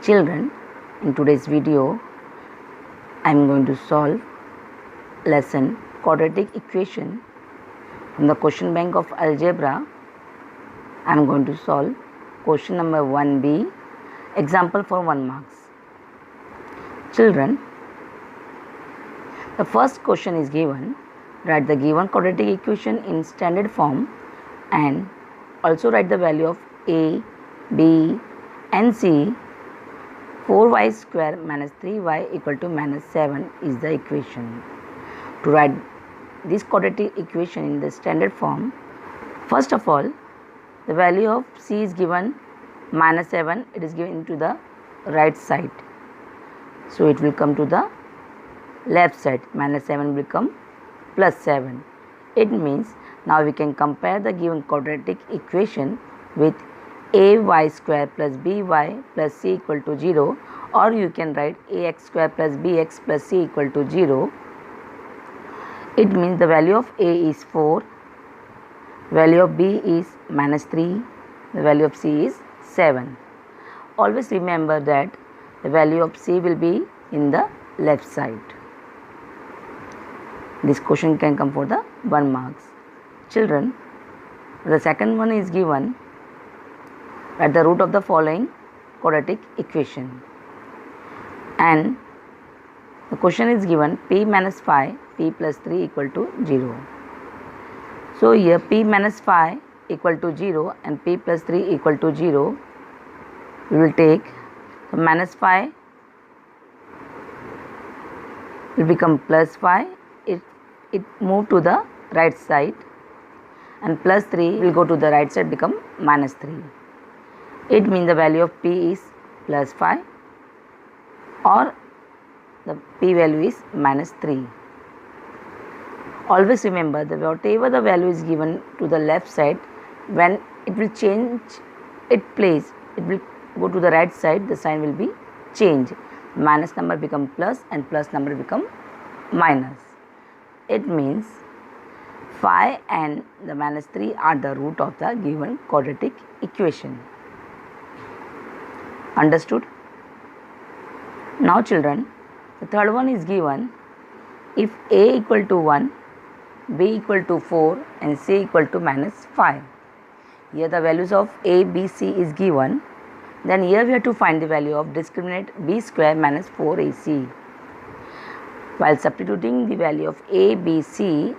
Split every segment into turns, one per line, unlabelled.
Children, in today's video, I am going to solve lesson quadratic equation from the question bank of algebra. I am going to solve question number 1b, example for 1 marks. Children, the first question is given. Write the given quadratic equation in standard form and also write the value of a, b and c. 4y square minus 3y equal to minus 7 is the equation. To write this quadratic equation in the standard form, first of all, the value of c is given minus 7, it is given to the right side. So it will come to the left side, minus 7 will become plus 7. It means now we can compare the given quadratic equation with ay square plus by plus c equal to 0, or you can write ax square plus bx plus c equal to 0. It means the value of a is 4, value of b is minus 3, the value of c is 7. Always remember that the value of c will be in the left side. This question can come for the 1 marks. Children, the second one is given at the root of the following quadratic equation, and the question is given p minus 5 p plus 3 equal to 0. So here p minus 5 equal to 0 and p plus 3 equal to 0, we will take minus 5 will become plus 5, it move to the right side, and plus 3 will go to the right side, become minus 3. It means the value of p is plus 5 or the p value is minus 3. Always remember that whatever the value is given to the left side, when it will change its place, it will go to the right side, the sign will be changed. Minus number become plus and plus number become minus. It means 5 and the minus 3 are the root of the given quadratic equation. Understood? Now children, the third one is given. If a equal to 1, b equal to 4 and c equal to minus 5. Here the values of a, b, c is given. Then here we have to find the value of discriminant b square minus 4ac. While substituting the value of a, b, c,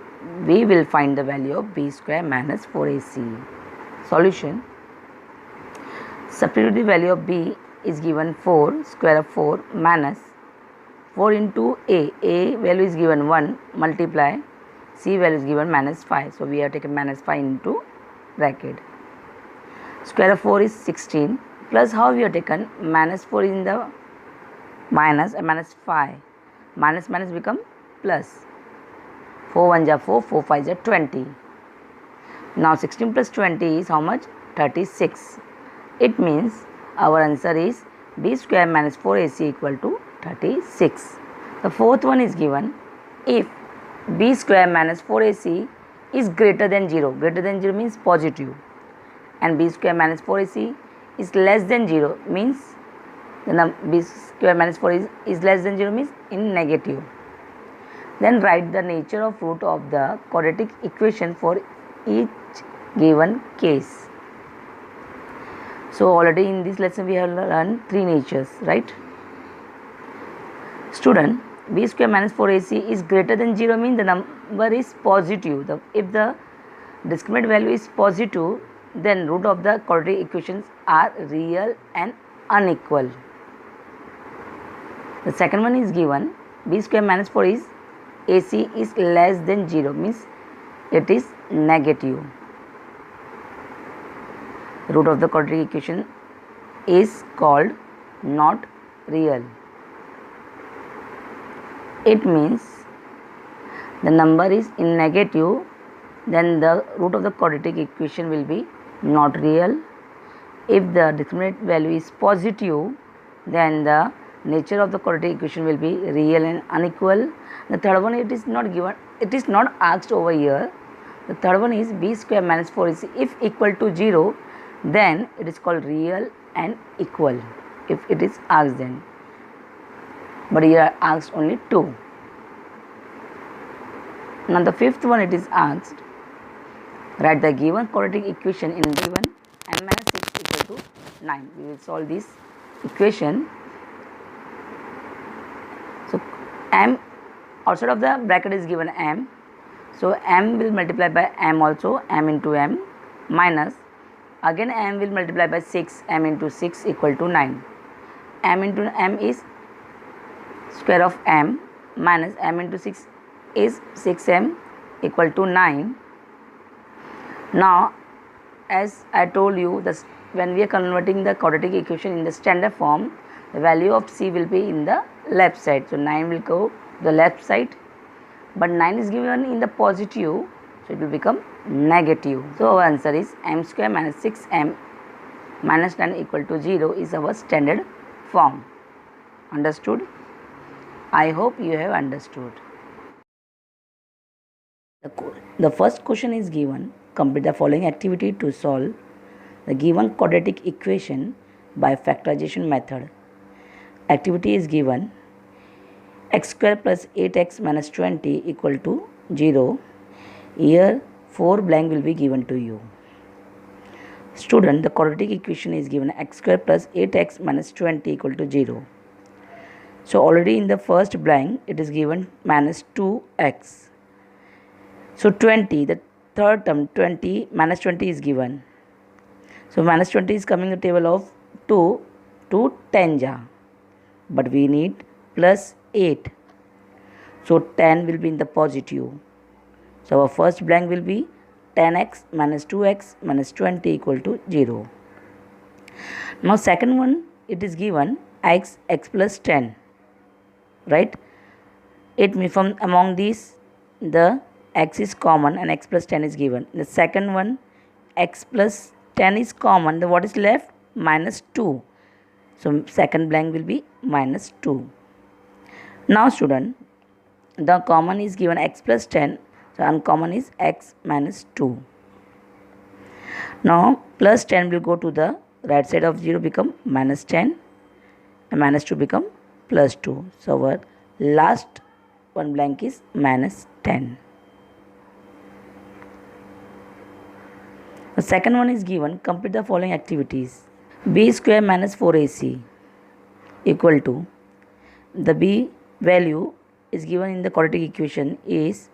we will find the value of b square minus 4ac. Solution. Substitute the value of b is given 4, square of 4 minus 4 into a value is given 1, multiply, c value is given minus 5. So we have taken minus 5 into bracket. Square of 4 is 16, plus how we have taken minus 4 in the minus and minus 5. Minus minus become plus. 4 1 ja 4, 4 5 ja 20. Now 16 plus 20 is how much? 36. It means our answer is b square minus 4ac equal to 36. The fourth one is given. If b square minus 4ac is greater than 0, greater than 0 means positive, and b square minus 4ac is less than 0 means the b square minus 4 is less than 0 means in negative. Then write the nature of root of the quadratic equation for each given case. So already in this lesson we have learned 3 natures, right? Student, b square minus 4ac is greater than 0 means the number is positive. If the discriminant value is positive, then root of the quadratic equations are real and unequal. The second one is given. B square minus 4 is AC is less than 0 means it is negative. The root of the quadratic equation is called not real. It means the number is in negative, then the root of the quadratic equation will be not real. If the discriminant value is positive, then the nature of the quadratic equation will be real and unequal. The third one, it is not given, it is not asked over here. The third one is b square minus 4ac if equal to 0, then it is called real and equal. if it is asked then. But here are asked only 2. Now the fifth one, it is asked, write the given quadratic equation in given m minus 6 equal to 9. We will solve this equation. So m outside of the bracket is given m. So m will multiply by m also, m into m, minus again m will multiply by 6, m into 6 equal to 9. M into m is square of m, minus m into 6 is 6m equal to 9. Now as I told you, when we are converting the quadratic equation in the standard form, the value of c will be in the left side. So 9 will go to the left side, but 9 is given in the positive, so it will become negative. So our answer is m square minus 6m minus 9 equal to 0 is our standard form. Understood? I hope you have understood. The first question is given. Complete the following activity to solve the given quadratic equation by factorization method. Activity is given. X square plus 8x minus 20 equal to 0. Here 4 blank will be given to you. Student, the quadratic equation is given x square plus 8x minus 20 equal to 0. So already in the first blank it is given minus 2x. So 20, the third term 20 minus 20 is given. So minus 20 is coming to the table of 2 to 10 ja. But we need plus 8. So 10 will be in the positive. So our first blank will be 10x minus 2x minus 20 equal to 0. Now second one, it is given x plus 10. Right? It means from among these the x is common and x plus 10 is given. The second one, x plus 10 is common. The what is left? Minus 2. So second blank will be minus 2. Now student, the common is given x plus 10. So uncommon is x minus 2. Now plus 10 will go to the right side of 0, become minus 10, and minus 2 become plus 2. So our last one blank is minus 10. The second one is given. Complete the following activities. B square minus 4ac equal to, the b value is given in the quadratic equation is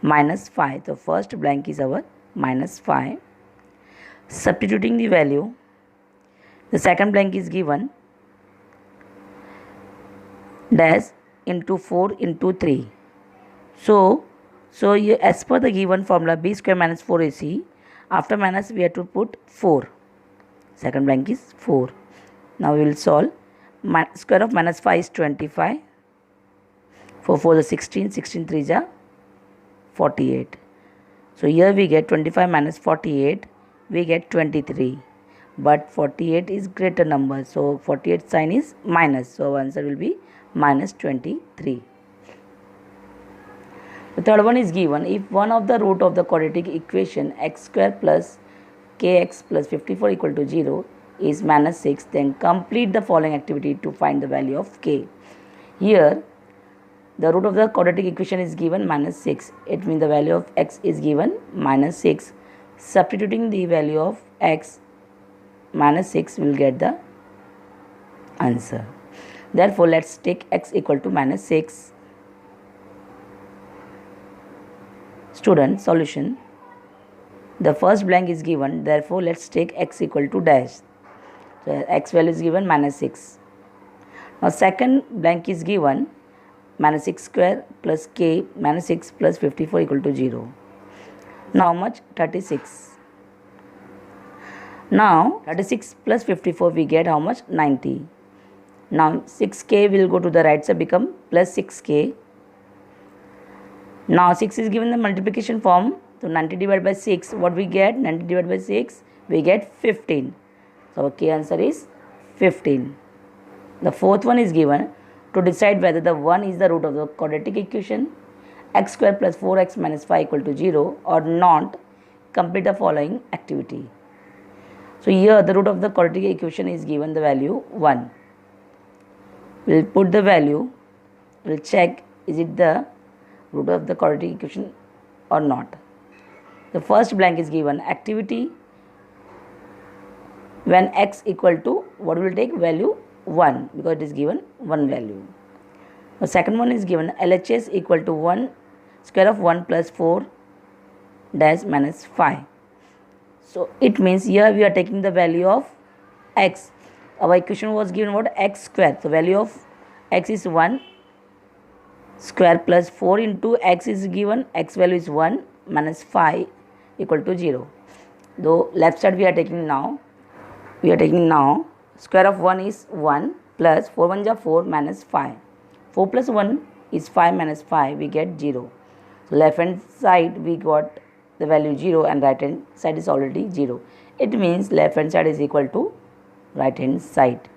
minus 5. The first blank is our minus 5. Substituting the value, the second blank is given dash into 4 into 3. So as per the given formula, b square minus 4ac, after minus we have to put 4. Second blank is 4. Now we will solve. Square of minus 5 is 25. 4 4 is 16. 16 3 is 48. So here we get 25 minus 48. We get 23. But 48 is greater number. So 48 sign is minus. So our answer will be minus 23. The third one is given. If one of the root of the quadratic equation x square plus kx plus 54 equal to 0 is minus 6, then complete the following activity to find the value of k. Here the root of the quadratic equation is given minus 6. It means the value of x is given minus 6. Substituting the value of x minus 6 will get the answer. Therefore let's take x equal to minus 6. Student, solution. The first blank is given, therefore let's take x equal to dash. So x value is given minus 6. Now second blank is given minus 6 square plus k minus 6 plus 54 equal to 0. Now how much? 36. Now 36 plus 54 we get how much? 90. Now 6k will go to the right side, become plus 6k. Now 6 is given the multiplication form. So 90 divided by 6, what we get? 90 divided by 6, we get 15. So our k answer is 15. The fourth one is given. To decide whether the 1 is the root of the quadratic equation, x square plus 4x minus 5 equal to 0 or not, complete the following activity. So here the root of the quadratic equation is given the value 1. We'll put the value, we'll check is it the root of the quadratic equation or not. The first blank is given activity when x equal to what will take value 1 because it is given 1 value. The second one is given LHS equal to 1 square of 1 plus 4 dash minus 5. So it means here we are taking the value of x. Our equation was given what x square. So value of x is 1 square plus 4 into x is given, x value is 1 minus 5 equal to 0. Though left side we are taking now square of 1 is 1 plus 4 1 is 4 minus 5. 4 plus 1 is 5 minus 5, we get 0. So left hand side we got the value 0 and right hand side is already 0. It means left hand side is equal to right hand side.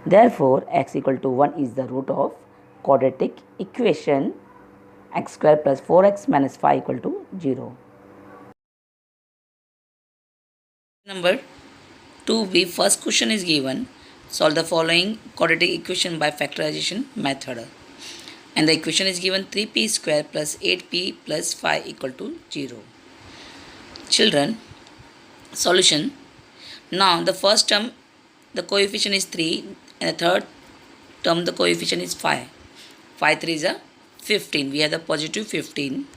Therefore, x equal to 1 is the root of quadratic equation x square plus 4x minus 5 equal to 0. Number 2b, first question is given. Solve the following quadratic equation by factorization method. And the equation is given 3p square plus 8p plus 5 equal to 0. Children, solution. Now the first term the coefficient is 3 and the third term the coefficient is 5. 5 3 is a 15. We have the positive 15.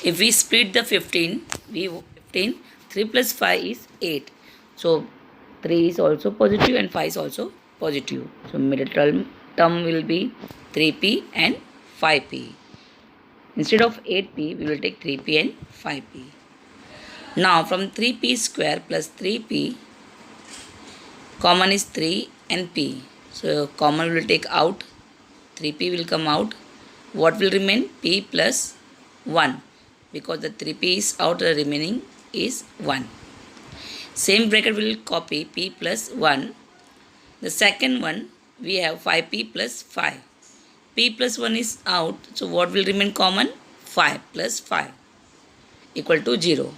If we split the 15, 3 plus 5 is 8. So 3 is also positive and 5 is also positive. So middle term will be 3p and 5p. Instead of 8p, we will take 3p and 5p. Now from 3p square plus 3p, common is 3 and p. So common will take out, 3p will come out. What will remain? P plus 1. Because the 3p is out, the remaining is 1. Same bracket will copy p plus 1. The second one, we have 5p plus 5. P plus 1 is out, so what will remain common? 5 plus 5 equal to 0.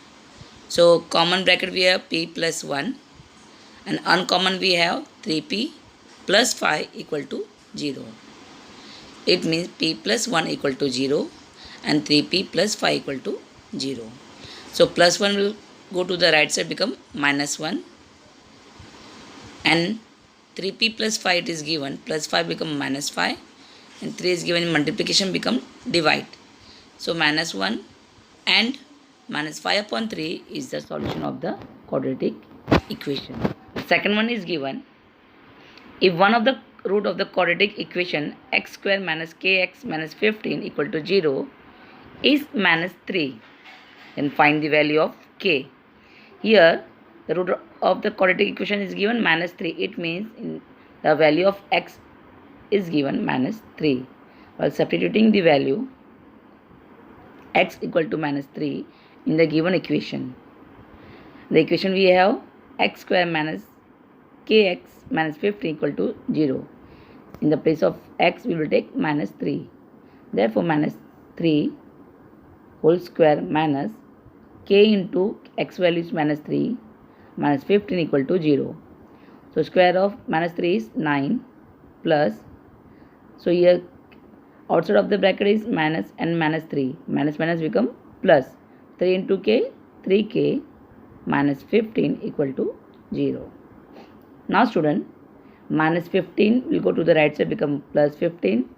So common bracket we have p plus 1 and uncommon we have 3p plus 5 equal to 0. It means p plus 1 equal to 0 and 3p plus 5 equal to 0. So plus 1 will go to the right side, become minus 1, and 3p plus 5 it is given, plus 5 become minus 5, and 3 is given in multiplication, become divide. So minus 1 and minus 5 upon 3 is the solution of the quadratic equation. Second one is given, if one of the root of the quadratic equation x square minus kx minus 15 equal to 0 is minus 3, then find the value of k. Here the root of the quadratic equation is given minus 3. It means the value of x is given minus 3. While substituting the value x equal to minus 3 in the given equation, the equation we have x square minus kx minus 15 equal to 0. In the place of x we will take minus 3. Therefore minus 3 whole square minus k into x value is minus 3 minus 15 equal to 0. So square of minus 3 is 9 plus, so here outside of the bracket is minus and minus 3. Minus minus become plus. 3 into k, 3k minus 15 equal to 0. Now student, minus 15 will go to the right side, become plus 15,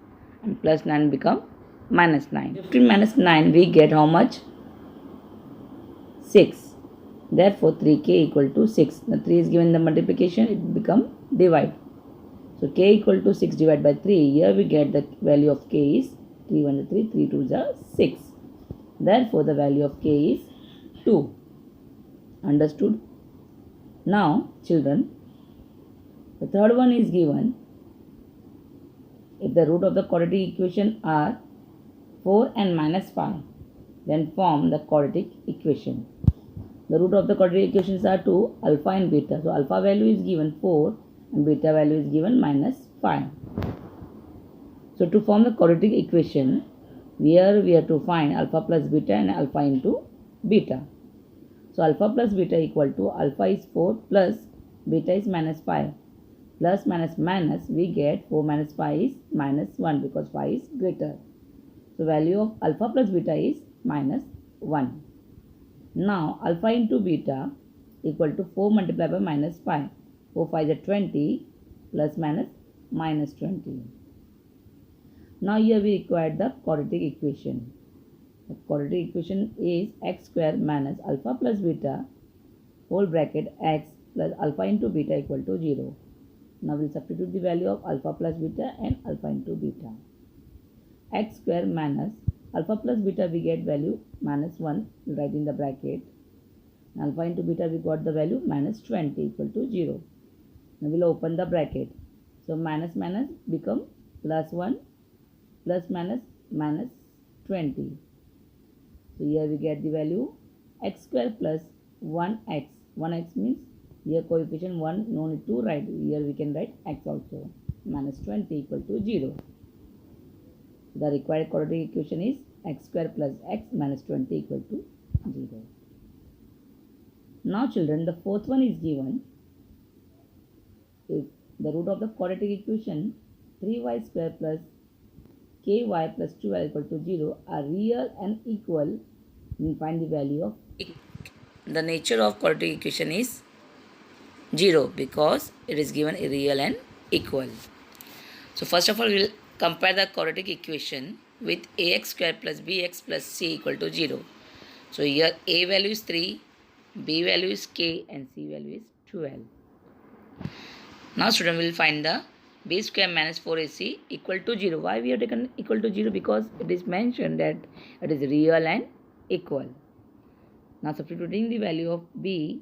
and plus 9 become minus 9. 15 minus 9 we get how much? 6. Therefore 3k equal to 6. The 3 is given the multiplication, it become divide. So k equal to 6 divided by 3. Here we get the value of k is 3 1 is 3, 3 2 is 6. Therefore the value of k is 2. Understood? Now children, the third one is given, if the root of the quadratic equation are 4 and minus 5, then form the quadratic equation. The root of the quadratic equations are 2, alpha and beta. So alpha value is given 4 and beta value is given minus 5. So to form the quadratic equation, here we have to find alpha plus beta and alpha into beta. So alpha plus beta equal to alpha is 4 plus beta is minus 5. plus minus minus, we get 4 minus 5 is minus 1 because 5 is greater. So value of alpha plus beta is minus 1. Now alpha into beta equal to 4 multiplied by minus 5. 4 5 is 20 plus minus 20. Now here we require the quadratic equation. The quadratic equation is x square minus alpha plus beta whole bracket x plus alpha into beta equal to 0. Now we will substitute the value of alpha plus beta and alpha into beta. X square minus alpha plus beta, we get value minus 1, we'll write in the bracket. Alpha into beta, we got the value minus 20 equal to 0. Now we'll open the bracket. So minus minus become plus 1 plus minus 20. So here we get the value x square plus 1x. 1x means here coefficient 1, no need to write. Here we can write x also. Minus 20 equal to 0. The required quadratic equation is x square plus x minus 20 equal to 0. Now children, the fourth one is given. If the root of the quadratic equation 3y square plus ky plus 2y equal to 0 are real and equal, we find the value of. The nature of quadratic equation is 0 because it is given real and equal. So first of all, we will compare the quadratic equation with ax square plus bx plus c equal to 0. So here a value is 3, b value is k and c value is 12. Now student will find the b square minus 4ac equal to 0. Why we have taken equal to 0? Because it is mentioned that it is real and equal. Now substituting the value of b,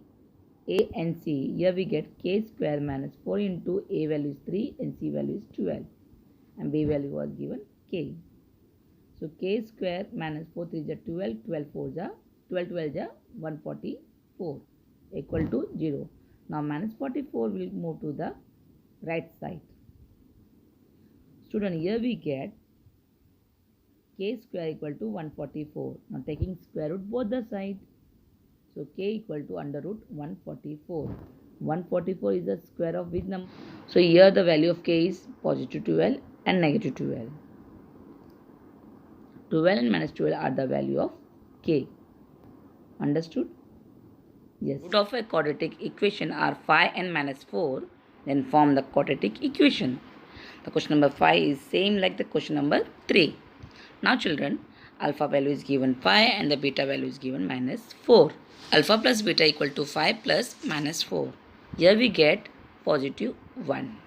a and c, here we get k square minus 4 into a value is 3 and c value is 12 and b value was given k. So k square minus 4 3 is 12, 12 4 is 12 12 is 144 equal to 0. Now minus 44 will move to the right side. Student, here we get k square equal to 144. Now taking square root both the sides. So k equal to under root 144. 144 is the square of which number? So here the value of k is positive 12 and negative 12. 12 and minus 12 are the value of k. Understood? Yes. Root of a quadratic equation are 5 and minus 4. Then form the quadratic equation. The question number 5 is same like the question number 3. Now children, alpha value is given 5 and the beta value is given minus 4. Alpha plus beta equal to 5 plus minus 4. Here we get positive 1.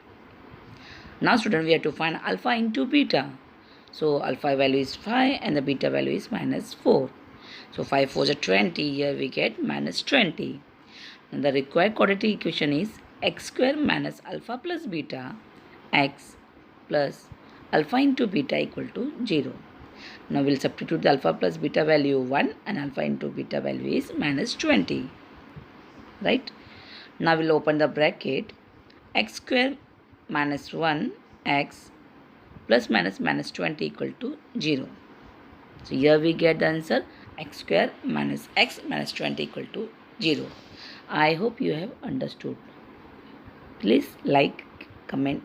Now student, we have to find alpha into beta. So alpha value is 5 and the beta value is minus 4. So 5 4 is 20. Here we get minus 20. And the required quadratic equation is x square minus alpha plus beta x plus alpha into beta equal to 0. Now we will substitute the alpha plus beta value 1 and alpha into beta value is minus 20. Right? Now we will open the bracket. X square minus 1 x plus minus 20 equal to 0. So here we get the answer x square minus x minus 20 equal to 0. I hope you have understood. Please like, comment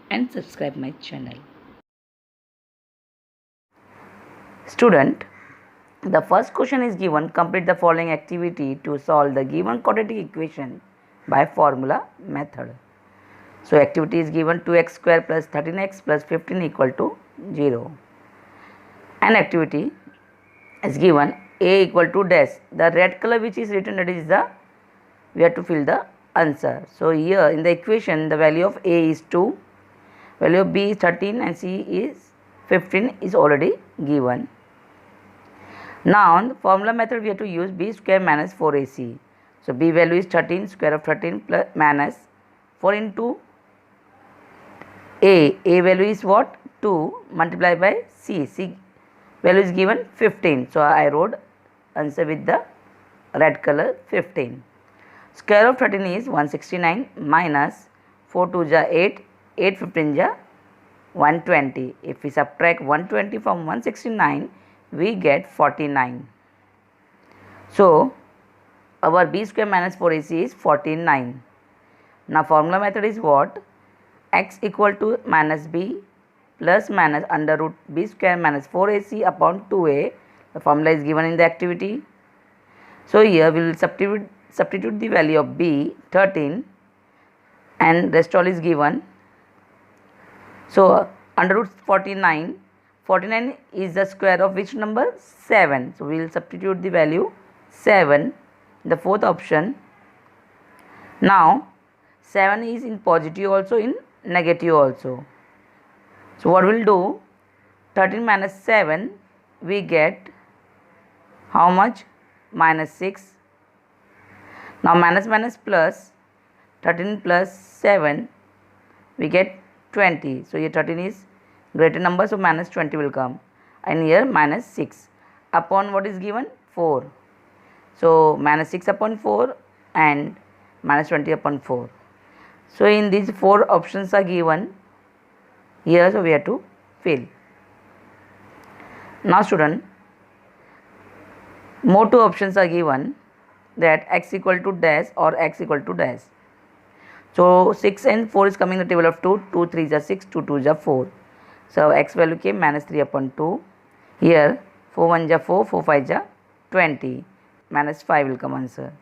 and subscribe my channel. Student, the first question is given. Complete the following activity to solve the given quadratic equation by formula method. So activity is given 2x square plus 13x plus 15 equal to 0. An activity is given a equal to dash. The red color which is written, that is the, we have to fill the answer. So here in the equation the value of a is 2, value of b is 13 and c is 15 is already given. Now in the formula method we have to use b square minus 4ac. So b value is 13, square of 13 plus minus 4 into a value is what? 2 multiplied by c value is given 15. So I wrote answer with the red color 15. Square of 13 is 169 minus 4 2 ja 8, 8 15 ja 120. If we subtract 120 from 169, we get 49. So our b square minus 4ac is 49. Now formula method is what? x equal to minus b plus minus under root b square minus 4ac upon 2a. The formula is given in the activity. So here we will substitute the value of b 13 and rest all is given. So under root 49 is the square of which number? 7. So we will substitute the value 7 in the fourth option. Now 7 is in positive also, in negative also. So what we will do? 13 minus 7 we get how much? Minus 6. Now minus plus 13 plus 7 we get 20. So here 13 is greater number, so minus 20 will come, and here minus 6 upon what is given? 4. So minus 6 upon 4 and minus 20 upon 4. So in these 4 options are given here, so we have to fill. Now student, more 2 options are given, that x equal to dash or x equal to dash. So 6 and 4 is coming in the table of 2, 2 3 is 6, 2 2 is 4. So x value came minus 3 upon 2. Here 4 1 is 4, 4 5 is 20, minus 5 will come answer.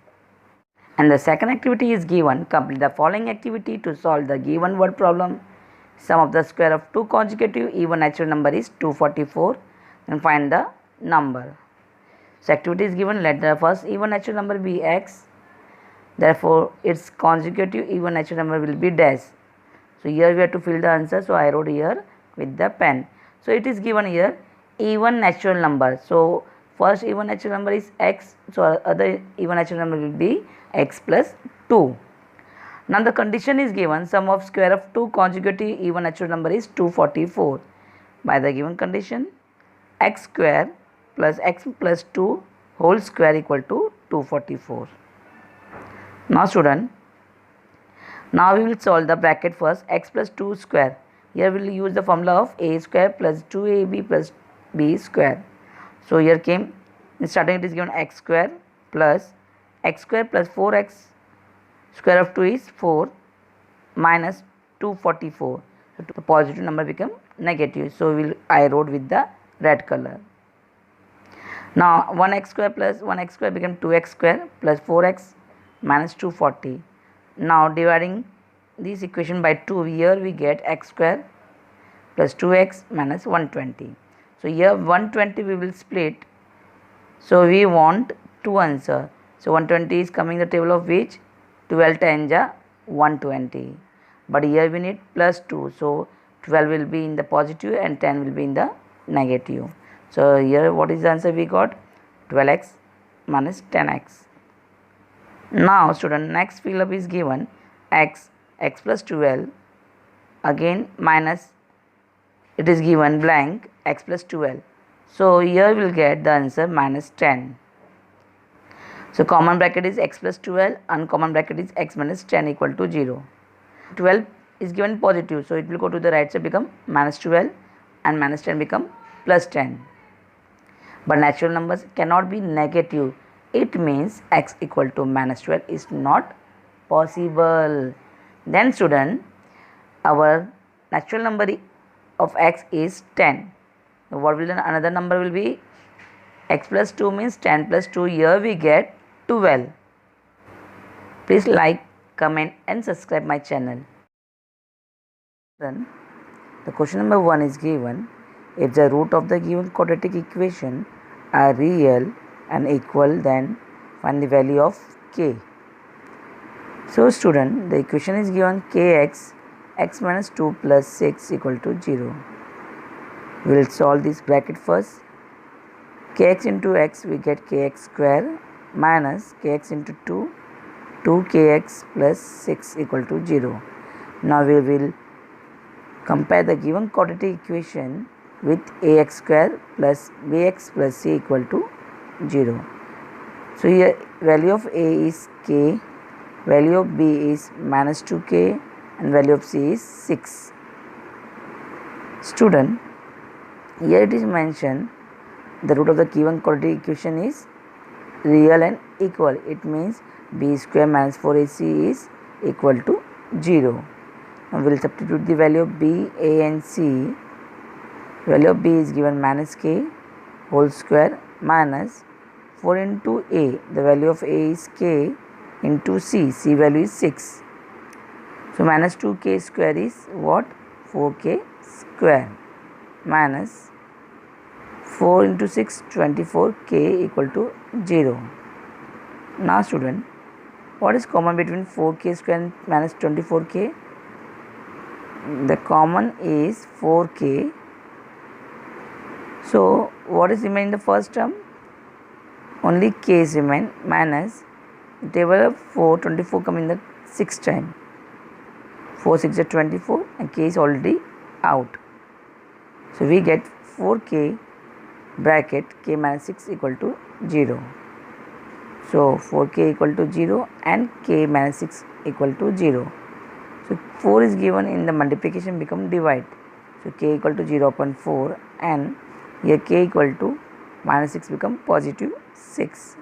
And the second activity is given. Complete the following activity to solve the given word problem. Sum of the square of two consecutive even natural number is 244. Then find the number. So activity is given. Let the first even natural number be x. Therefore its consecutive even natural number will be dash. So here we have to fill the answer. So I wrote here with the pen. So it is given here even natural number. So first even natural number is x. So other even natural number will be x plus 2. Now the condition is given. Sum of square of two consecutive even natural number is 244. By the given condition, x square plus x plus 2 whole square equal to 244. Now student, now we will solve the bracket first. X plus 2 square. Here we will use the formula of a square plus 2ab plus b square. So here came, in starting it is given x square plus 4x square of 2 is 4 minus 244. So the positive number become negative. So I wrote with the red color. Now 1x square plus 1x square become 2x square plus 4x minus 240. Now dividing this equation by 2, here we get x square plus 2x minus 120. So here 120 we will split. So we want 2 answer. So 120 is coming the table of which? 12 times 120. But here we need plus 2. So 12 will be in the positive and 10 will be in the negative. So here what is the answer we got? 12x minus 10x. Now student, next fill up is given x plus 12, again minus, it is given blank x plus 12. So here we will get the answer minus 10. So common bracket is x plus 12, uncommon bracket is x minus 10 equal to 0. 12 is given positive, so it will go to the right side, become minus 12, and minus 10 become plus 10. But natural numbers cannot be negative. It means x equal to minus 12 is not possible. Then student, our natural number of x is 10. What will another number will be? X plus 2 means 10 plus 2. Here we get 12. Please like, comment and subscribe my channel. Then the question number 1 is given. If the root of the given quadratic equation are real and equal, then find the value of k. So student, the equation is given kx x minus 2 plus 6 equal to 0. We will solve this bracket first. Kx into x we get kx square minus kx into 2 2kx plus 6 equal to 0. Now we will compare the given quadratic equation with ax square plus bx plus c equal to 0. So here value of a is k, value of b is minus 2k and value of c is 6. Student, here it is mentioned the root of the given quadratic equation is real and equal. It means b square minus 4ac is equal to 0. Now we will substitute the value of b, a and c. Value of b is given minus k whole square minus 4 into a. The value of a is k into c. C value is 6. So minus 2k square is what? 4k square minus 4 into 6, 24k equal to 0. Now student, what is common between 4k square and minus 24k? The common is 4k. So what is remain in the first term? Only k is remain minus table of 4, 24 come in the 6th time. 4 6 is 24 and k is already out. So we get 4k bracket k minus 6 equal to 0. So 4k equal to 0 and k minus 6 equal to 0. So 4 is given in the multiplication become divide. So k equal to 0.4 and here k equal to minus 6 become positive 6.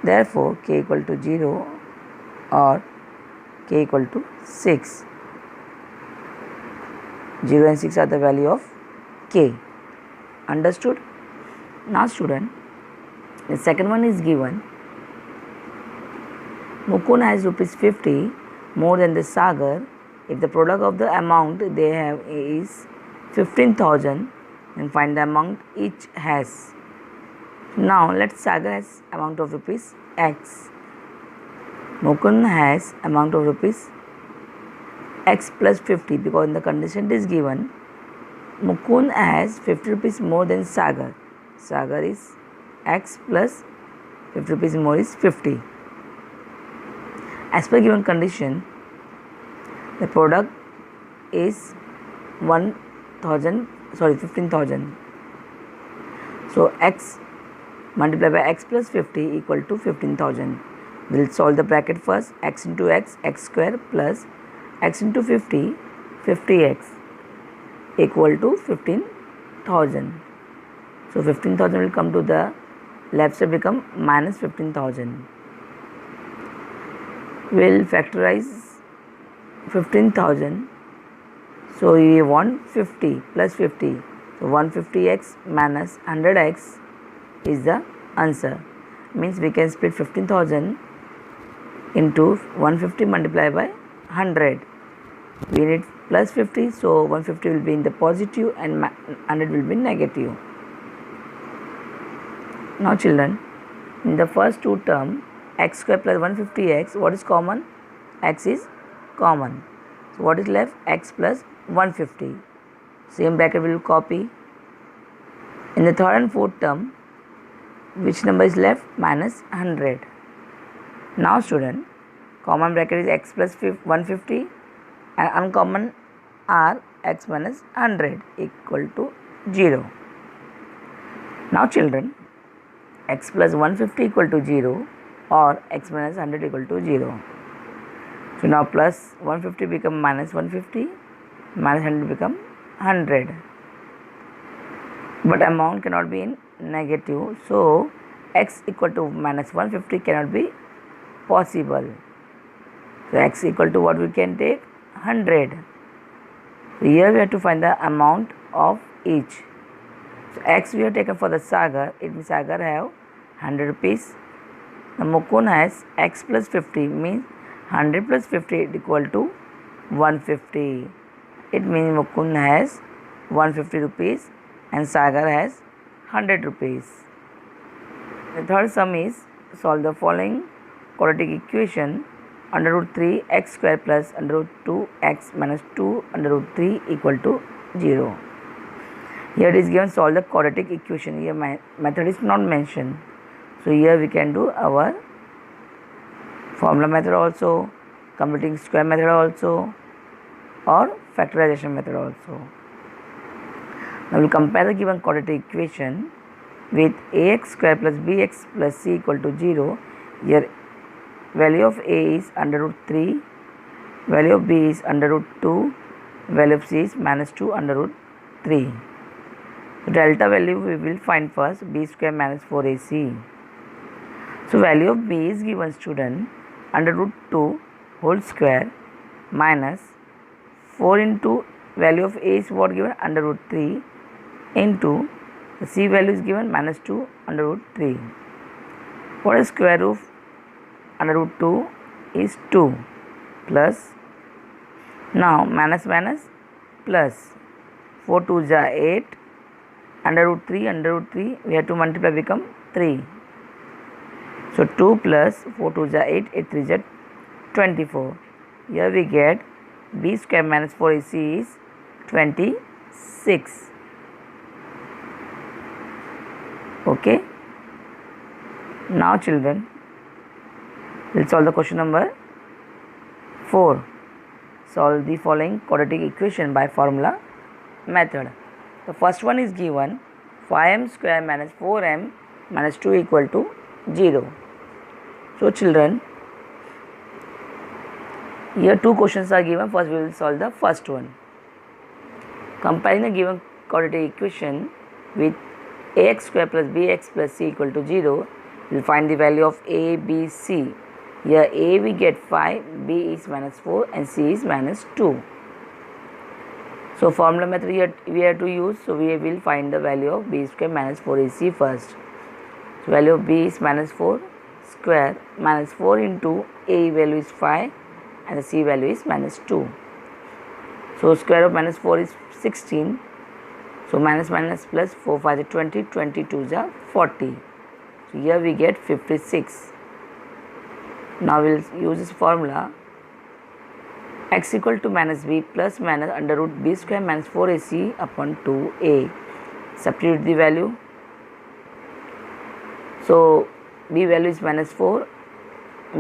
Therefore k equal to 0 or k equal to 6. 0 and 6 are the value of k. Understood? Now student, the second one is given. Mukund has rupees 50 more than the Sagar. If the product of the amount they have is 15,000, then find the amount each has. Now let Sagar has amount of rupees x. Mukund has amount of rupees x plus 50 because in the condition it is given Mukund has 50 rupees more than Sagar. Sagar is x plus 50 rupees more is 50. As per given condition, the product is 15,000. So x multiplied by x plus 50 equal to 15,000. We will solve the bracket first. X into x, x square plus x into 50, 50x equal to 15,000. So 15,000 will come to the left side become minus 15,000. We will factorize 15,000. So we want 50 plus 50. So 150x minus 100x is the answer. Means we can split 15,000 into 150 multiplied by 100. We need plus 50, so 150 will be in the positive and 100 will be negative. Now children, in the first two term, x square plus 150x, what is common? X is common. So what is left? X plus 150. Same bracket we will copy. In the third and fourth term, which number is left? Minus 100. Now student, common bracket is x plus 150 and uncommon are x minus 100 equal to 0. Now children, x plus 150 equal to 0 or x minus 100 equal to 0. So now plus 150 become minus 150, minus 100 become 100. But amount cannot be in negative, so x equal to minus 150 cannot be possible. So x equal to what we can take? 100. So here we have to find the amount of each. So x we have taken for the Sagar, it means Sagar have 100 rupees. The Mukund has x plus 50 means 100 plus 50 equal to 150. It means Mukund has 150 rupees and Sagar has 100 rupees. The third sum is solve the following quadratic equation. Under root 3 x square plus under root 2 x minus 2 under root 3 equal to 0. Here it is given solve the quadratic equation. Here method is not mentioned. So here we can do our formula method also, completing square method also, or factorization method also. Now we will compare the given quadratic equation with ax square plus bx plus c equal to 0. Here value of a is under root 3, value of b is under root 2, value of c is minus 2 under root 3. So delta value we will find first, b square minus 4ac. So value of b is given student under root 2 whole square minus 4 into value of a is what given, under root 3, into the c value is given minus 2 under root 3. What is square root under root 2 is 2, plus, now minus minus plus, 4 2 is 8, under root 3 we have to multiply, become 3. So 2 plus 4 2 is 8, 8 3 is 24. Here we get b square minus 4ac is 26. Okay. Now children, we'll solve the question number 4. Solve the following quadratic equation by formula method. The first one is given 5m square minus 4m minus 2 equal to 0. So children, here two questions are given. First we will solve the first one. Comparing the given quadratic equation with ax square plus bx plus c equal to 0, we will find the value of a, b, c. Here a we get 5, b is minus 4 and c is minus 2. So formula method here we have to use. So we will find the value of b square minus 4ac first. So value of b is minus 4 square minus 4 into a value is 5 and the c value is minus 2. So square of minus 4 is 16. So minus minus plus 4 5 is 20, 22 is 40. So here we get 56. Now we will use this formula. X equal to minus b plus minus under root b square minus 4ac upon 2a. Substitute the value. So b value is minus 4,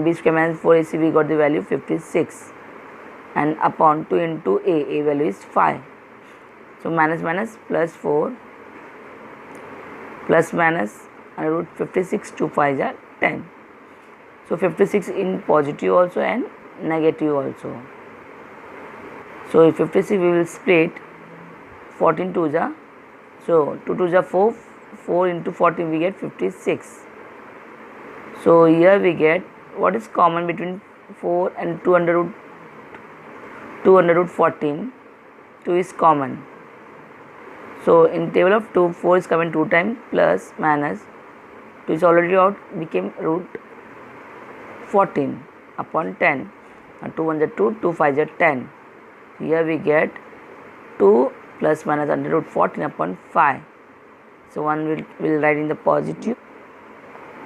b square minus 4ac we got the value 56, and upon 2 into a value is 5. So minus minus plus 4 plus minus under root 56, 2 5 is 10. So 56 in positive also and negative also. So in 56 we will split 14 2 is, so 2 2 is 4, 4 into 14 we get 56. So here we get what is common between 4 and 2 under root 14, 2 is common. So in table of 2, 4 is coming 2 times, plus minus 2 is already out, became root 14 upon 10. And 2 1 is 2, 2 5 is 10. Here we get 2 plus minus under root 14 upon 5. So one will write in the positive,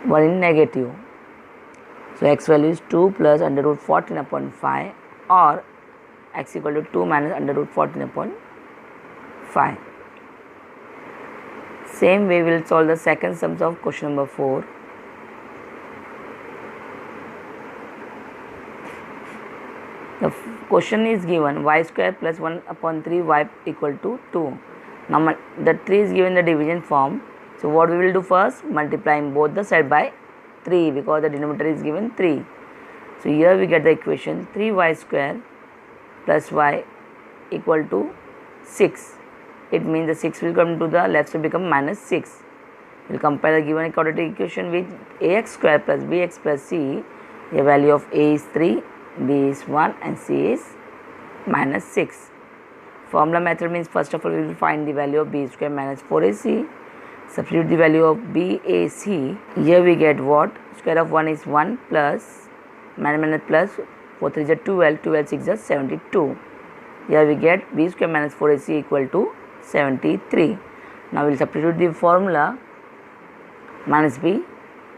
one in negative. So x value is 2 plus under root 14 upon 5, or x equal to 2 minus under root 14 upon 5. Same way we will solve the second sums of question number 4. The question is given y square plus 1 upon 3 y equal to 2. Now the 3 is given the division form. So what we will do first, multiplying both the side by 3, because the denominator is given 3. So here we get the equation 3y square plus y equal to 6. It means the 6 will come to the left side, become minus 6. We will compare the given quadratic equation with ax square plus bx plus c. The value of a is 3, b is 1 and c is minus 6. Formula method means first of all we will find the value of b square minus 4ac. Substitute the value of BAC. Here we get what? Square of 1 is 1 plus minus plus 4 3 is 12, 12 6 is 72. Here we get b square minus 4ac equal to 73. Now we will substitute the formula minus b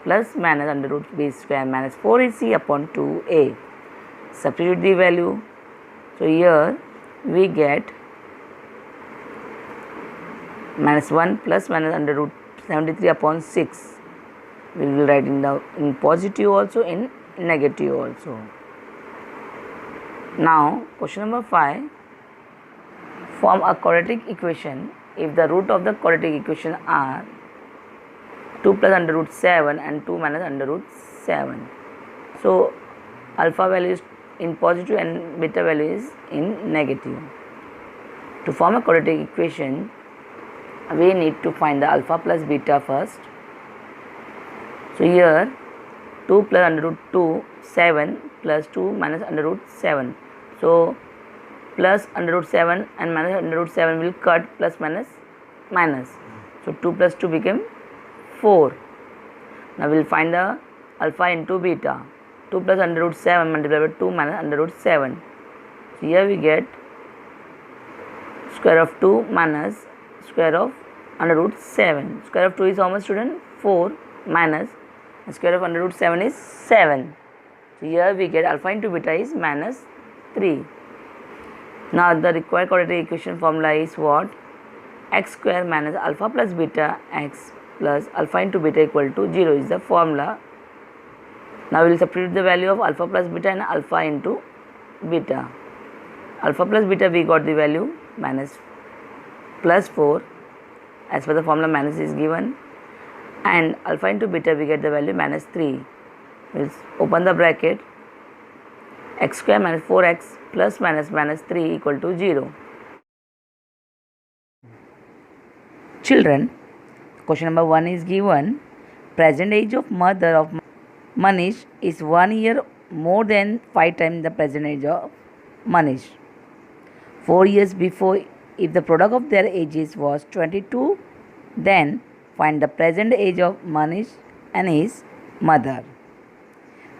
plus minus under root b square minus 4ac upon 2a. Substitute the value. So here we get minus 1 plus minus under root 73 upon 6. We will write in positive also, in negative also. Now question number 5. Form a quadratic equation if the root of the quadratic equation are 2 plus under root 7 and 2 minus under root 7. So alpha value is in positive and beta value is in negative. To form a quadratic equation, we need to find the alpha plus beta first. So here 2 plus under root 2, 7 plus 2 minus under root 7. So plus under root 7 and minus under root 7 will cut, plus minus minus. So 2 plus 2 became 4. Now we will find the alpha into beta. 2 plus under root 7 multiplied by 2 minus under root 7. So here we get square of 2 minus square of under root 7. Square of 2 is how much, student? 4 minus square of under root 7 is 7. So here we get alpha into beta is minus 3. Now the required quadratic equation formula is what? X square minus alpha plus beta x plus alpha into beta equal to 0 is the formula. Now we will substitute the value of alpha plus beta and alpha into beta. Alpha plus beta we got the value minus plus 4, as per the formula minus is given, and alpha into beta we get the value minus 3. We will open the bracket, x square minus 4x plus minus minus 3 equal to 0. Children, question number 1 is given. Present age of mother of Manish is 1 year more than 5 times the present age of Manish. 4 years before, if the product of their ages was 22, then find the present age of Manish and his mother.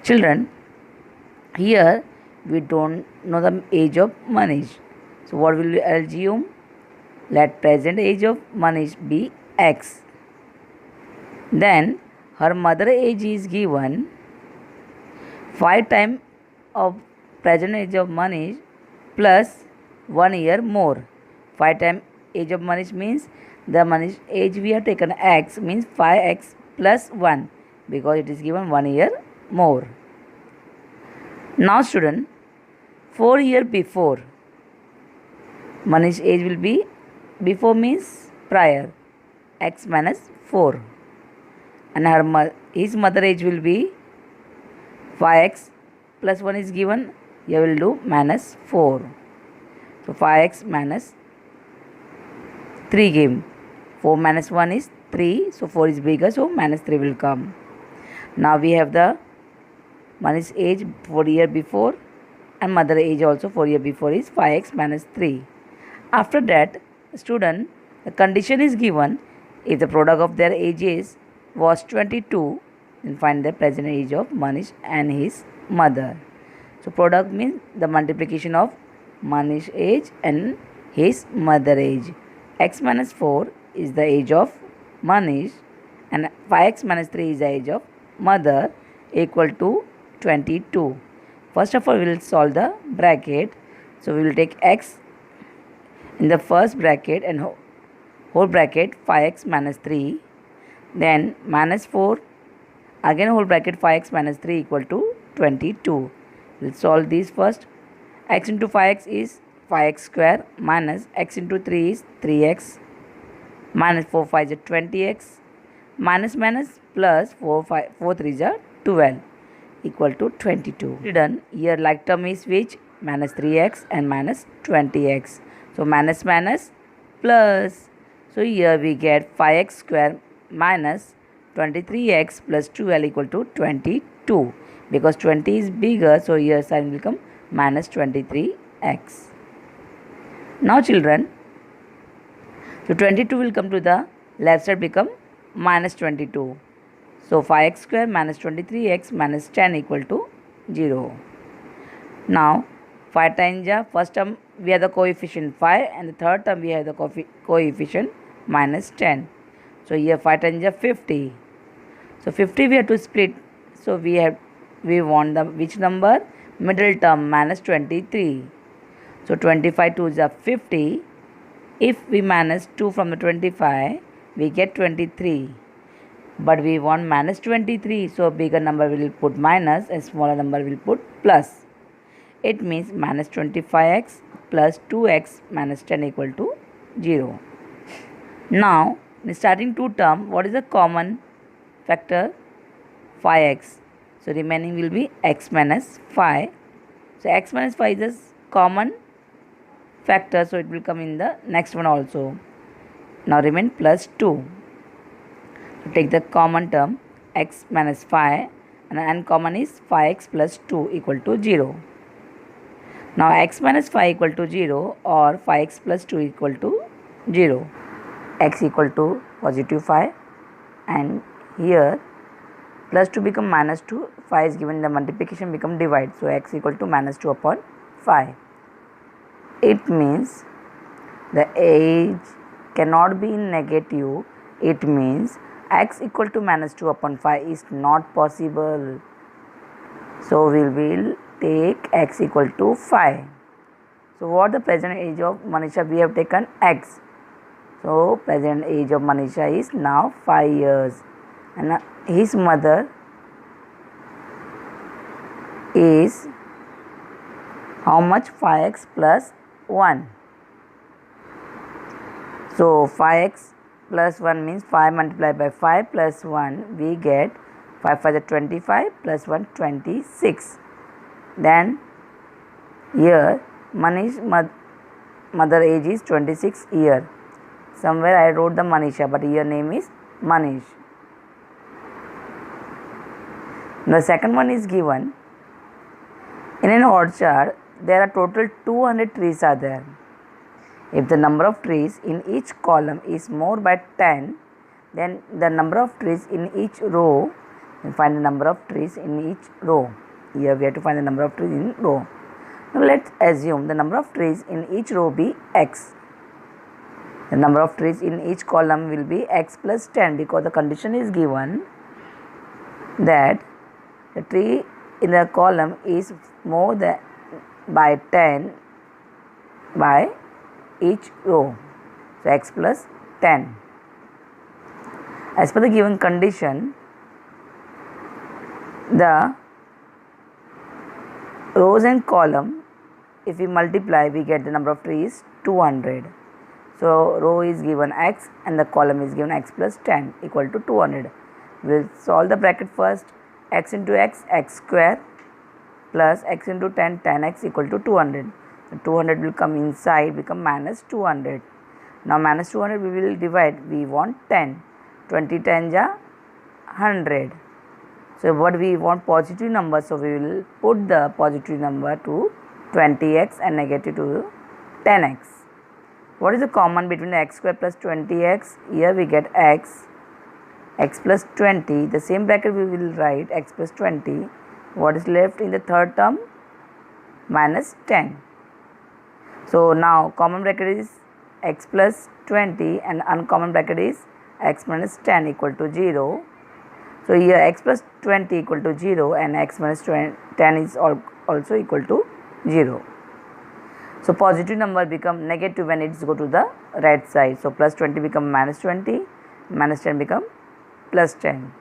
Children, here we don't know the age of Manish. So what will we assume? Let present age of Manish be x. Then her mother age is given 5 times of present age of Manish plus 1 year more. 5 times age of Manish means the Manish age we have taken x means 5x plus 1 because it is given 1 year more. Now student, 4 years before, Manish age will be, before means prior, x minus 4, and his mother age will be 5x plus 1 is given, here will do minus 4. So 5x minus 3 came. 4 minus 1 is 3, so 4 is bigger, so minus 3 will come. Now we have the Manish age 4 years before and mother age also 4 years before is 5x minus 3. After that, student, the condition is given, if the product of their ages was 22, then find the present age of Manish and his mother. So product means the multiplication of Manish age and his mother age. X minus 4 is the age of Manish and 5x minus 3 is the age of mother equal to 22. First of all, we will solve the bracket. So we will take x in the first bracket and whole bracket 5x minus 3, then minus 4, again whole bracket 5x minus 3 equal to 22. We will solve these first. X into 5x is 5x square minus x into 3 is 3x minus 4 5 is 20x minus minus plus 4 3 is 12 equal to 22. Done. Here like term is which? Minus 3x and minus 20x. So minus minus plus. So here we get 5x square minus 23x plus 12 equal to 22. Because 20 is bigger, so here sign will come minus 23x. Now children, so 22 will come to the left side become minus 22. So 5x square minus 23x minus 10 equal to 0. Now 5 times first term we have the coefficient 5 and the third term we have the coefficient minus 10. So here 5 times 50. So 50 we have to split. So we want the which number? Middle term minus 23. So 25 2 is 50. If we minus 2 from the 25, we get 23. But we want minus 23, so bigger number will put minus and smaller number will put plus. It means minus 25x plus 2x minus 10 equal to 0. Now, in starting two term, what is the common factor? 5x. So remaining will be x minus 5. So x minus 5 is a common factor, so it will come in the next one also. Now remain plus 2. So take the common term x minus 5 and uncommon is 5x plus 2 equal to 0. Now x minus 5 equal to 0 or 5x plus 2 equal to 0. X equal to positive 5 and here plus 2 become minus 2, 5 is given, the multiplication become divide. So x equal to minus 2 upon 5. It means the age cannot be negative. It means x equal to minus 2 upon 5 is not possible. So we will take x equal to 5. So what the present age of Manisha? We have taken x. So present age of Manisha is now 5 years and his mother is how much? 5x plus 1. So 5x plus 1 means 5 multiplied by 5 plus 1, we get 5 5 is 25 plus 1 26. Then here Manish mother age is 26 year. Somewhere I wrote the Manisha, but here name is Manish. The second one is given. In an orchard, there are total 200 trees are there. If the number of trees in each column is more by 10, then the number of trees in each row, find the number of trees in each row. Here we have to find the number of trees in row. Now let's assume the number of trees in each row be x. The number of trees in each column will be x plus 10 because the condition is given that the tree in the column is more than by 10 by each row. So x plus 10. As per the given condition, the rows and column, if we multiply, we get the number of trees 200. So row is given x and the column is given x plus 10 equal to 200. We will solve the bracket first. X into x, x square plus x into 10, 10x equal to 200. So 200 will come inside, become minus 200. Now minus 200 we will divide. We want 10. 20 10 ja 100. So what we want? Positive number. So we will put the positive number to 20x and negative to 10x. What is the common between the x square plus 20x? Here we get x plus 20. The same bracket we will write x plus 20. What is left in the third term? Minus 10. So now common bracket is x plus 20 and uncommon bracket is x minus 10 equal to 0. So here x plus 20 equal to 0 and x minus 10 is also equal to 0. So positive number become negative when it's go to the right side. So plus 20 become minus 20, minus 10 become plus 10.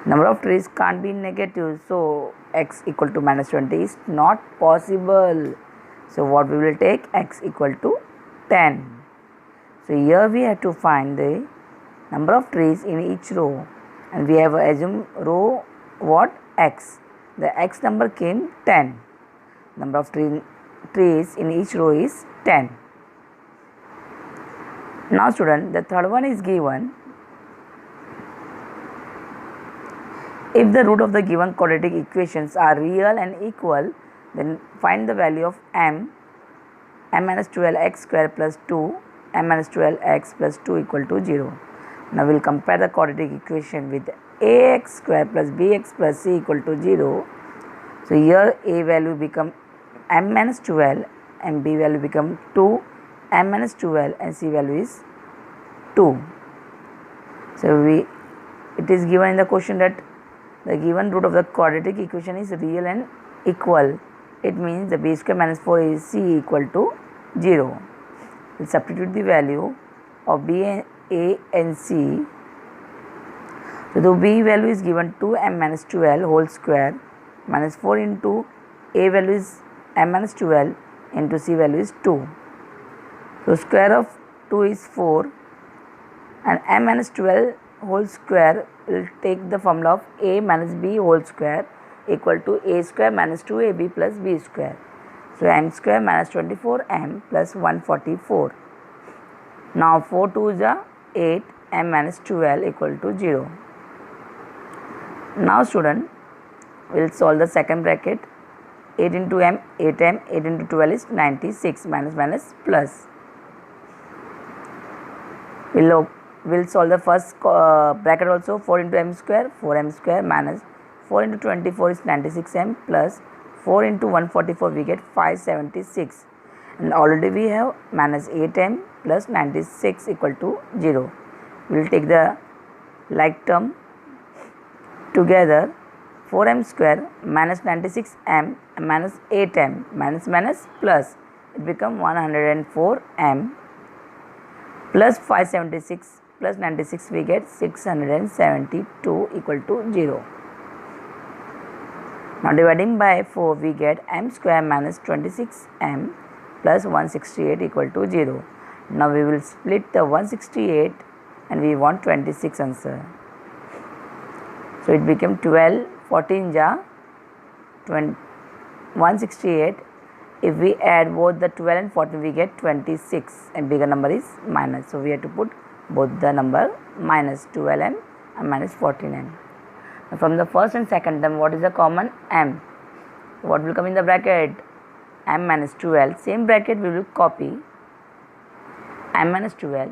Number of trees can't be negative, so x equal to minus 20 is not possible. So what we will take? X equal to 10. So here we have to find the number of trees in each row and we have assumed row what? X. The x number came 10. Number of trees in each row is 10. Now student, the third one is given. If the root of the given quadratic equations are real and equal, then find the value of m minus 12x square plus 2, m minus 12x plus 2 equal to 0. Now we will compare the quadratic equation with ax square plus bx plus c equal to 0. So here a value become m minus 12 and b value become 2, m minus 12 and c value is 2. So it is given in the question that the given root of the quadratic equation is real and equal. It means the b square minus 4 is c equal to 0. We will substitute the value of b, a and c. So the b value is given 2m minus 12 whole square minus 4 into a value is m minus 12 into c value is 2. So square of 2 is 4 and m minus 12 whole square will take the formula of a minus b whole square equal to a square minus 2ab plus b square. So m square minus 24m plus 144. Now 4 2s are 8, m minus 12 equal to 0. Now student, we will solve the second bracket. 8 into m, 8m, 8 into 12 is 96, minus minus plus. We'll solve the first bracket also. 4 into m square, 4m square, minus 4 into 24 is 96m, plus 4 into 144 we get 576, and already we have minus 8m plus 96 equal to 0. We will take the like term together. 4m square minus 96m minus 8m, minus minus plus, it become 104m plus 576 plus 96 we get 672 equal to 0. Now dividing by 4 we get m square minus 26m plus 168 equal to 0. Now we will split the 168 and we want 26 answer. So it became 12, 14 ja 168. If we add both the 12 and 14 we get 26, and bigger number is minus. So we have to put both the number minus 12m and minus 14m. Now from the first and second term, what is the common? M. What will come in the bracket? M minus 12. Same bracket we will copy. M minus 12.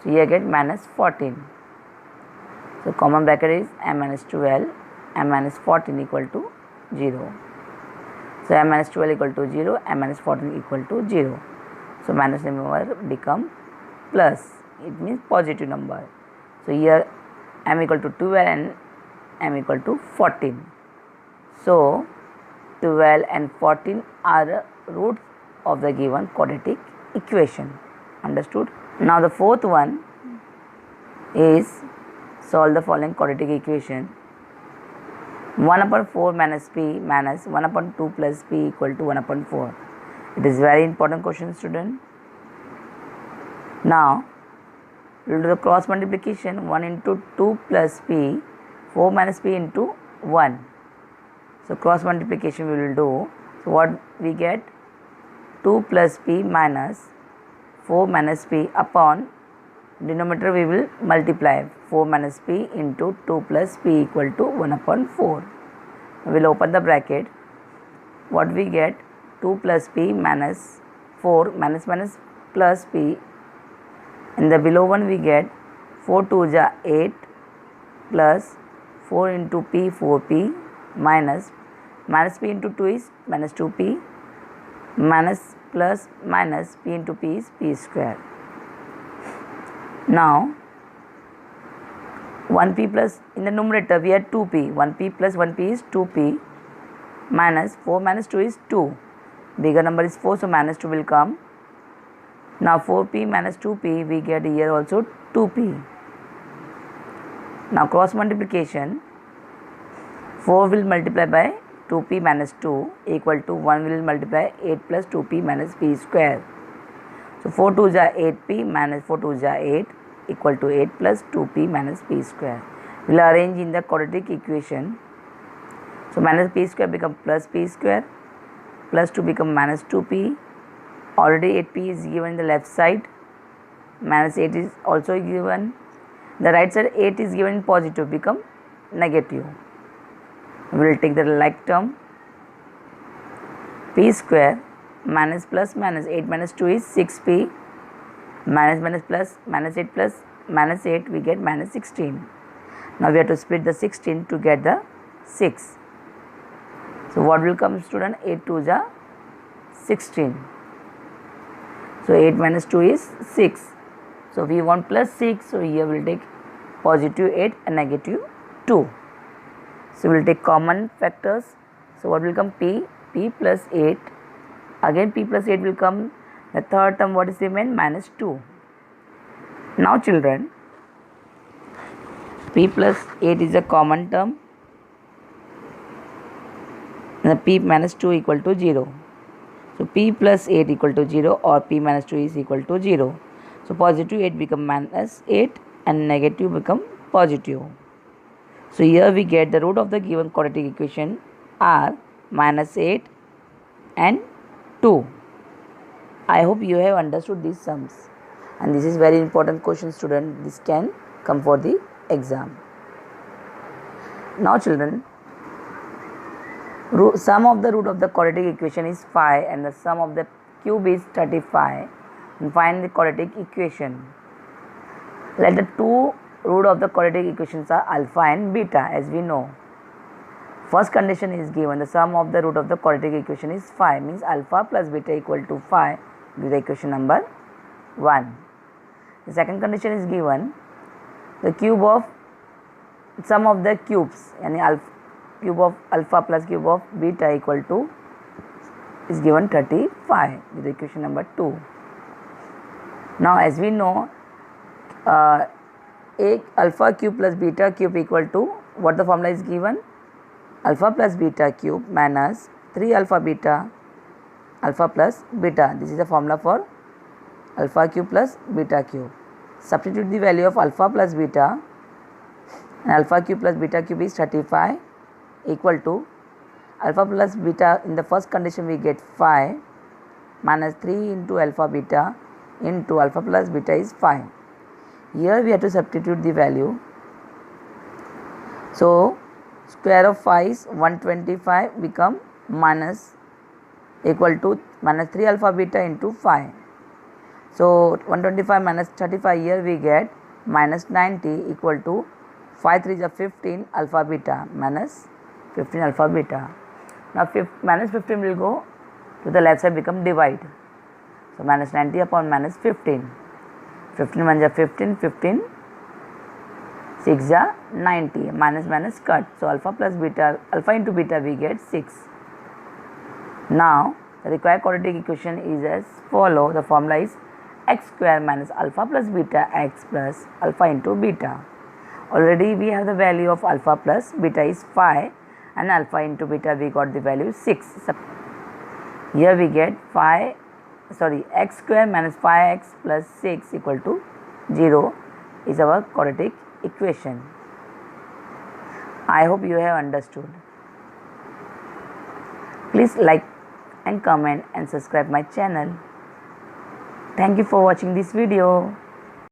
So here get minus 14. So common bracket is m minus 12, m minus 14 equal to 0. So m minus 12 equal to 0, m minus 14 equal to 0. So minus number become plus. It means positive number. So here m equal to 12 and m equal to 14. So 12 and 14 are the roots of the given quadratic equation. Understood? Now the fourth one is solve the following quadratic equation. 1 upon 4 minus p minus 1 upon 2 plus p equal to 1 upon 4. It is very important question, student. Now we will do the cross multiplication. 1 into 2 plus p, 4 minus p into 1. So cross multiplication we will do. So what we get? 2 plus p minus 4 minus p upon denominator we will multiply. 4 minus p into 2 plus p equal to 1 upon 4. We will open the bracket. What we get? 2 plus p minus 4 minus minus plus p. In the below one we get 4 2 ja 8 plus 4 into p 4p minus p into 2 is minus 2p minus plus minus p into p is p square. Now 1p plus, in the numerator we had 2p, 1p plus 1p is 2p minus 4 minus 2 is 2, bigger number is 4, so minus 2 will come. Now 4p minus 2p we get here also 2p. Now cross multiplication, 4 will multiply by 2p minus 2 equal to 1 will multiply 8 plus 2p minus p square. So 4 2 ja 8p minus 4 2 ja 8 equal to 8 plus 2p minus p square. We will arrange in the quadratic equation. So minus p square become plus p square, plus 2 become minus 2p. Already 8p is given in the left side, minus 8 is also given. The right side 8 is given in positive, become negative. We will take the like term. P square minus plus minus 8 minus 2 is 6p, minus minus plus minus 8 plus minus 8 we get minus 16. Now we have to split the 16 to get the 6. So what will come, student? 8 2 ja 16. So 8 minus 2 is 6. So we want plus 6, so here we will take positive 8 and negative 2. So we will take common factors. So what will come? P plus 8. Again p plus 8 will come. The third term what is remain? Minus 2. Now children, p plus 8 is a common term. And the p minus 2 equal to 0. So p plus 8 equal to 0 or p minus 2 is equal to 0. So positive 8 become minus 8 and negative become positive. So here we get the root of the given quadratic equation are minus 8 and 2. I hope you have understood these sums, and this is very important question, student. This can come for the exam. Now children, Sum of the root of the quadratic equation is 5 and the sum of the cube is 35. And find the quadratic equation. Let the two root of the quadratic equations are alpha and beta, as we know. First condition is given, the sum of the root of the quadratic equation is 5, means alpha plus beta equal to 5. This is the equation number 1. The second condition is given, the cube of sum of the cubes, yani cube of alpha plus cube of beta equal to is given 35. This is the equation number 2. Now as we know, alpha cube plus beta cube equal to, what the formula is given, alpha plus beta cube minus 3 alpha beta, alpha plus beta. This is the formula for alpha cube plus beta cube. Substitute the value of alpha plus beta, and alpha cube plus beta cube is 35 equal to alpha plus beta. In the first condition we get 5 minus 3 into alpha beta into alpha plus beta is 5. Here we have to substitute the value. So square of 5 is 125 become minus equal to minus 3 alpha beta into 5. So 125 minus 35, here we get minus 90 equal to 5 3 is 15 alpha beta minus 15 alpha beta. Now minus 15 will go to the left side, become divide. So minus 90 upon minus 15. 15 1 is 15, 15 6 is 90, minus minus cut. So alpha plus beta, alpha into beta we get 6. Now the required quadratic equation is as follow. The formula is x square minus alpha plus beta x plus alpha into beta. Already we have the value of alpha plus beta is 5 and alpha into beta we got the value 6. Here we get x square minus 5x plus 6 equal to 0 is our quadratic equation. I hope you have understood. Please like and comment and subscribe my channel. Thank you for watching this video.